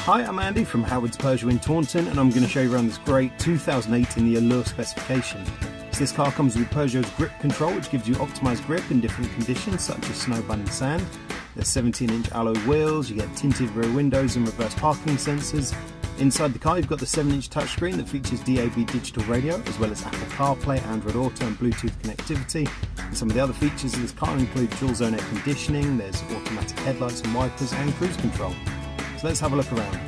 Hi, I'm Andy from Howard's Peugeot in Taunton, and I'm going to show you around this great 2008 in the Allure specification. So this car comes with Peugeot's grip control, which gives you optimised grip in different conditions such as snow, mud and sand. There's 17-inch alloy wheels, you get tinted rear windows and reverse parking sensors. Inside the car you've got the 7-inch touchscreen that features DAB digital radio, as well as Apple CarPlay, Android Auto and Bluetooth connectivity. And some of the other features of this car include dual zone air conditioning, there's automatic headlights and wipers and cruise control. So let's have a look around.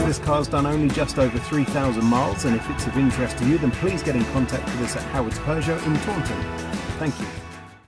This car's done only just over 3,000 miles, and if it's of interest to you, then please get in contact with us at Howard's Peugeot in Taunton. Thank you.